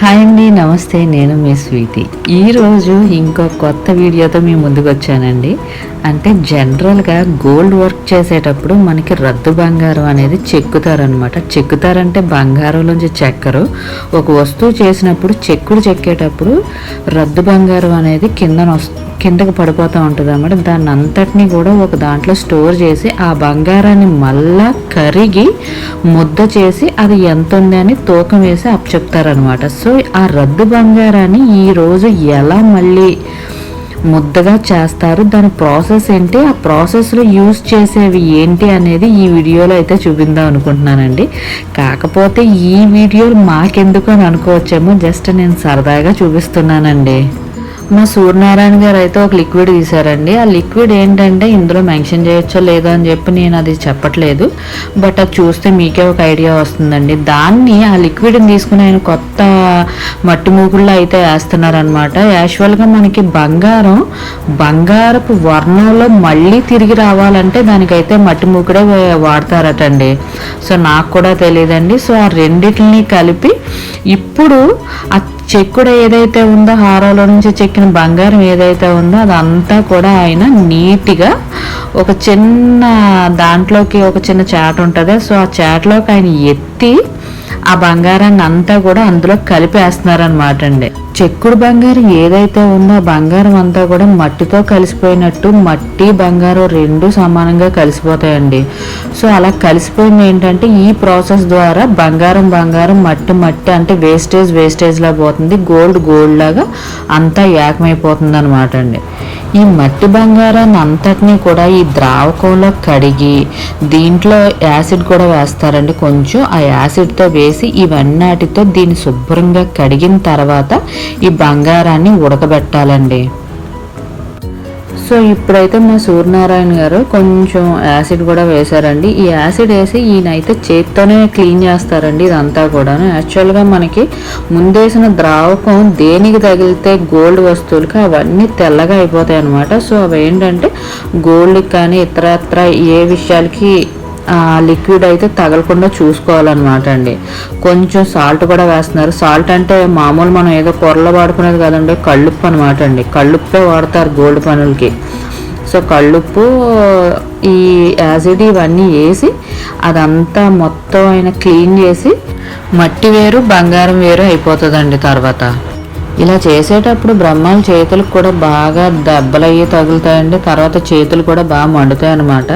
Hi అండి, నమస్తే. నేను మీ స్వీటీ. ఈరోజు ఇంకో కొత్త వీడియోతో మీ ముందుకు వచ్చానండి. అంటే జనరల్గా గోల్డ్ వర్క్ చేసేటప్పుడు మనకి రద్దు బంగారం అనేది చెక్కుతారనమాట. చెక్కుతారంటే బంగారం నుంచి చెక్కరు. ఒక వస్తువు చేసినప్పుడు చెక్కేటప్పుడు రద్దు బంగారం అనేది కిందకు పడిపోతూ ఉంటుంది అన్నమాట. దాన్ని అంతటినీ కూడా ఒక దాంట్లో స్టోర్ చేసి ఆ బంగారాన్ని మళ్ళా కరిగి ముద్ద చేసి అది ఎంత ఉంది అని తూకం వేసి చెప్తారనమాట. సో ఆ రద్దు బంగారాన్ని ఈరోజు ఎలా మళ్ళీ ముద్దగా చేస్తారు, దాని ప్రాసెస్ ఏంటి, ఆ ప్రాసెస్లో యూజ్ చేసేవి ఏంటి అనేది ఈ వీడియోలో అయితే చూపిందాం అనుకుంటున్నానండి. కాకపోతే ఈ వీడియోలు మాకెందుకు అని అనుకోవచ్చేమో, జస్ట్ నేను సరదాగా చూపిస్తున్నానండి. మా సూర్యనారాయణ గారు అయితే ఒక లిక్విడ్ తీశారండి. ఆ లిక్విడ్ ఏంటంటే ఇందులో మెన్షన్ చేయొచ్చో లేదో అని చెప్పి నేను అది చెప్పట్లేదు, బట్ అది చూస్తే మీకే ఒక ఐడియా వస్తుందండి. దాన్ని ఆ లిక్విడ్ని తీసుకుని ఆయన కొత్త మట్టి మూకుల్లో అయితే వేస్తున్నారనమాట. యాక్చువల్గా మనకి బంగారపు వర్ణంలో మళ్ళీ తిరిగి రావాలంటే దానికైతే మట్టి మూకుడే వాడతారటండి. సో నాకు కూడా తెలియదండి. సో ఆ రెండింటిని కలిపి ఇప్పుడు ఆ చెక్కుడు ఏదైతే ఉందో, హారాలో నుంచి చెక్కిన బంగారం ఏదైతే ఉందో అదంతా కూడా ఆయన నీట్గా ఒక చిన్న దాంట్లోకి ఒక చిన్న చాట ఉంటుంది. సో ఆ చాటలోకి ఆయన ఎత్తి ఆ బంగారాన్ని అంతా కూడా అందులో కలిపేస్తున్నారనమాట అండి. చెక్కుడు బంగారం ఏదైతే ఉందో ఆ బంగారం అంతా కూడా మట్టితో కలిసిపోయినట్టు, మట్టి బంగారం రెండు సమానంగా కలిసిపోతాయండి. సో అలా కలిసిపోయింది ఏంటంటే ఈ ప్రాసెస్ ద్వారా బంగారం మట్టి అంటే వేస్టేజ్లా పోతుంది, గోల్డ్ లాగా అంతా ఏకమైపోతుంది అనమాట అండి. ఈ మట్టి బంగారాన్ని అంతటినీ కూడా ఈ ద్రావకంలో కడిగి దీంట్లో యాసిడ్ కూడా వేస్తారండి. కొంచెం ఆ యాసిడ్తో వేసి ఇవన్నిటితో దీన్ని శుభ్రంగా కడిగిన తర్వాత ఈ బంగారాన్ని ఉడకబెట్టాలండి. సో ఇప్పుడైతే మా సూర్యనారాయణ గారు కొంచెం యాసిడ్ కూడా వేశారండి. ఈ యాసిడ్ వేసి ఈయనైతే చేత్తోనే క్లీన్ చేస్తారండి ఇదంతా కూడా. యాక్చువల్గా మనకి ముందేసిన ద్రావకం దేనికి తగిలితే గోల్డ్ వస్తువులకి అవన్నీ తెల్లగా అయిపోతాయి అన్నమాట. సో అవి ఏంటంటే గోల్డ్కి కానీ ఇతరత్ర ఏ విషయాలకి లిక్విడ్ అయితే తగలకుండా చూసుకోవాలన్నమాట అండి. కొంచెం సాల్ట్ కూడా వేస్తున్నారు. సాల్ట్ అంటే మామూలు మనం ఏదో కూరలో వాడుకునేది కదండి, కళ్ళుప్పు అనమాట అండి. కళ్ళుప్పే వాడతారు గోల్డ్ పనులకి. సో కళ్ళుప్పు, ఈ యాసిడ్ ఇవన్నీ వేసి అదంతా మొత్తం ఆయన క్లీన్ చేసి మట్టి వేరు బంగారం వేరు అయిపోతుందండి. తర్వాత ఇలా చేసేటప్పుడు బ్రహ్మాల చేతులకు కూడా బాగా దెబ్బలయ్యి తగులుతాయండి. తర్వాత చేతులు కూడా బాగా మండుతాయి అన్నమాట.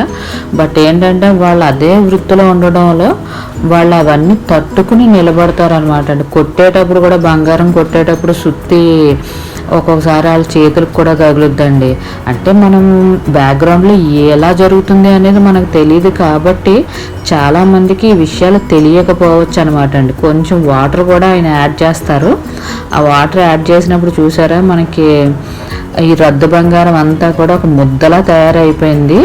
బట్ ఏంటంటే వాళ్ళు అదే వృత్తిలో ఉండడంలో వాళ్ళు అవన్నీ తట్టుకుని నిలబడతారనమాట అండి. కొట్టేటప్పుడు కూడా బంగారం కొట్టేటప్పుడు సుత్తి ఒక్కొక్కసారి వాళ్ళ చేతులకు కూడా తగులుద్దండి. అంటే మనం బ్యాక్గ్రౌండ్లో ఎలా జరుగుతుంది అనేది మనకు తెలియదు కాబట్టి చాలామందికి ఈ విషయాలు తెలియకపోవచ్చు అనమాట అండి. కొంచెం వాటర్ కూడా ఆయన యాడ్ చేస్తారు. ఆ వాటర్ యాడ్ చేసినప్పుడు చూసారా మనకి ఈ రద్దు బంగారం అంతా కూడా ఒక ముద్దలా తయారైపోయింది.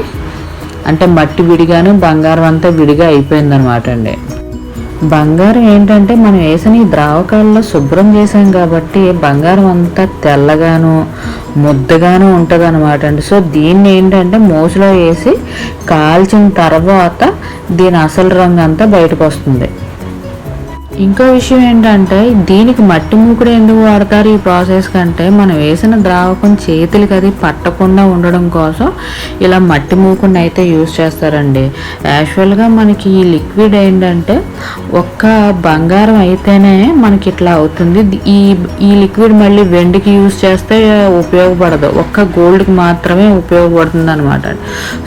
అంటే మట్టి విడిగాను బంగారం అంతా విడిగా అయిపోయింది అనమాట అండి. బంగారం ఏంటంటే మనం వేసిన ఈ ద్రావకాల్లో శుభ్రం చేసాం కాబట్టి బంగారం అంతా తెల్లగాను ముద్దగాను ఉంటుంది అనమాట అండి. సో దీన్ని ఏంటంటే మోసులో వేసి కాల్చిన తర్వాత దీని అసలు రంగు అంతా బయటకు వస్తుంది. ఇంకో విషయం ఏంటంటే దీనికి మట్టి మూకుడు ఎందుకు వాడతారు ఈ ప్రాసెస్ కంటే, మనం వేసిన ద్రావకం చేతులకి అది పట్టకుండా ఉండడం కోసం ఇలా మట్టి మూకుడిని అయితే యూజ్ చేస్తారండి. యాక్చువల్గా మనకి ఈ లిక్విడ్ ఏంటంటే ఒక్క బంగారం అయితేనే మనకి ఇట్లా అవుతుంది. ఈ లిక్విడ్ మళ్ళీ వెండికి యూజ్ చేస్తే ఉపయోగపడదు, ఒక్క గోల్డ్కి మాత్రమే ఉపయోగపడుతుంది అనమాట.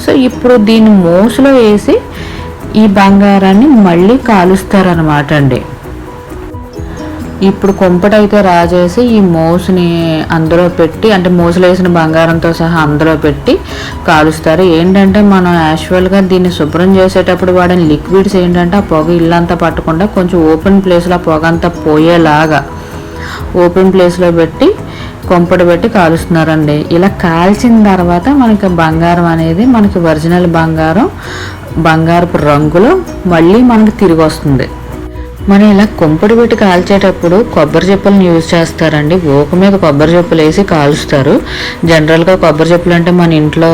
సో ఇప్పుడు దీన్ని మోసులో వేసి ఈ బంగారాన్ని మళ్ళీ కాలుస్తారనమాట అండి. ఇప్పుడు కొంపటైతే రాజేసి ఈ మోసుని అందులో పెట్టి, అంటే మోసులు వేసిన బంగారంతో సహా అందులో పెట్టి కాలుస్తారు. ఏంటంటే మనం యాక్చువల్గా దీన్ని శుభ్రం చేసేటప్పుడు వాడిన లిక్విడ్స్ ఏంటంటే ఆ పొగ ఇల్లంతా పట్టకుండా కొంచెం ఓపెన్ ప్లేస్లో పొగ అంతా పోయేలాగా ఓపెన్ ప్లేస్లో పెట్టి కొంపట పెట్టి కాలుస్తున్నారండి. ఇలా కాల్చిన తర్వాత మనకి బంగారం అనేది మనకి ఒరిజినల్ బంగారపు రంగులో మళ్ళీ మనకి తిరిగి వస్తుంది. మనం ఇలా కుంపడి పెట్టి కాల్చేటప్పుడు కొబ్బరి చెప్పులను యూజ్ చేస్తారండి. ఊక మీద కొబ్బరి చెప్పులు వేసి కాలుస్తారు. జనరల్గా కొబ్బరి చెప్పులు అంటే మన ఇంట్లో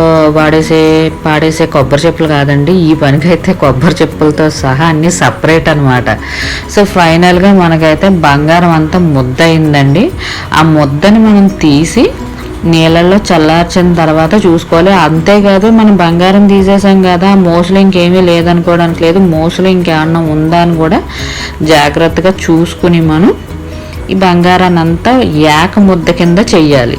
పాడేసే కొబ్బరి చెప్పులు కాదండి. ఈ పనికైతే కొబ్బరి చెప్పులతో సహా అన్నీ సపరేట్ అనమాట. సో ఫైనల్గా మనకైతే బంగారం అంతా ముద్ద అయిందండి. ఆ ముద్దని మనం తీసి నీళ్ళల్లో చల్లార్చిన తర్వాత చూసుకోవాలి. అంతేకాదు మనం బంగారం తీసేసాం కదా, మోసలు ఇంకేమీ లేదనుకోవడానికి లేదు. మోసలు ఇంకేమన్నా ఉందా అని కూడా జాగ్రత్తగా చూసుకుని మనం ఈ బంగారాన్ని అంతా ఏక ముద్ద కింద చెయ్యాలి.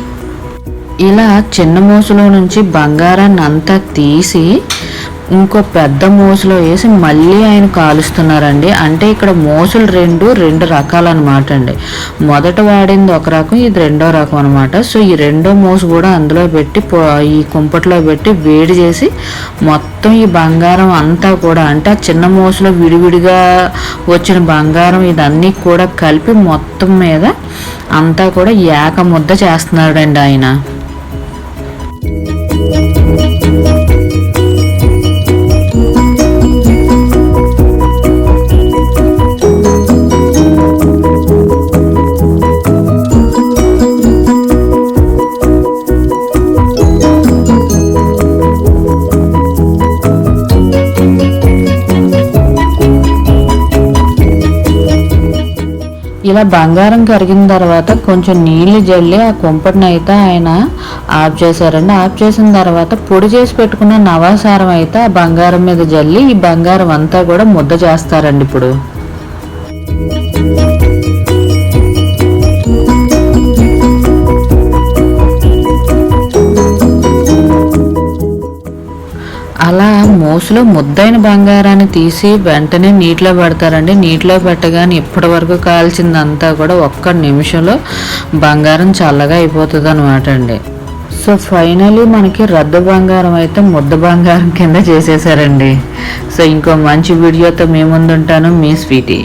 ఇలా చిన్న మోసలో నుంచి బంగారాన్ని అంతా తీసి ఇంకో పెద్ద మోసలో వేసి మళ్ళీ ఆయన కాలుస్తున్నారండి. అంటే ఇక్కడ మోసలు రెండు రకాలు అనమాట అండి. మొదట వాడింది ఒక రకం, ఇది రెండో రకం అనమాట. సో ఈ రెండో మోసు కూడా అందులో పెట్టి ఈ కుంపట్లో పెట్టి వేడి చేసి మొత్తం ఈ బంగారం అంతా కూడా, అంటే ఆ చిన్న మోసలో విడివిడిగా వచ్చిన బంగారం ఇదన్నీ కూడా కలిపి మొత్తం మీద అంతా కూడా ఏక ముద్ద చేస్తున్నాడండి ఆయన. ఇలా బంగారం కరిగిన తర్వాత కొంచెం నీళ్లు జల్లి ఆ కుంపటిని అయితే ఆయన ఆఫ్ చేశారండి. ఆఫ్ చేసిన తర్వాత పొడి చేసి పెట్టుకున్న నవాసారం అయితే ఆ బంగారం మీద జల్లి ఈ బంగారం అంతా కూడా ముద్ద చేస్తారండి. ఇప్పుడు అలా మోసులో ముద్దైన బంగారాన్ని తీసి వెంటనే నీటిలో పెడతారండి. నీటిలో పెట్టగానే ఇప్పటి వరకు కాల్చిందంతా కూడా ఒక్క నిమిషంలో బంగారం చల్లగా అయిపోతుంది అనమాట అండి. సో ఫైనలీ మనకి రద్దు బంగారం అయితే ముద్ద బంగారం కింద చేసేసారండి. సో ఇంకో మంచి వీడియోతో మీ ముందుంటాను, మీ స్వీటీ.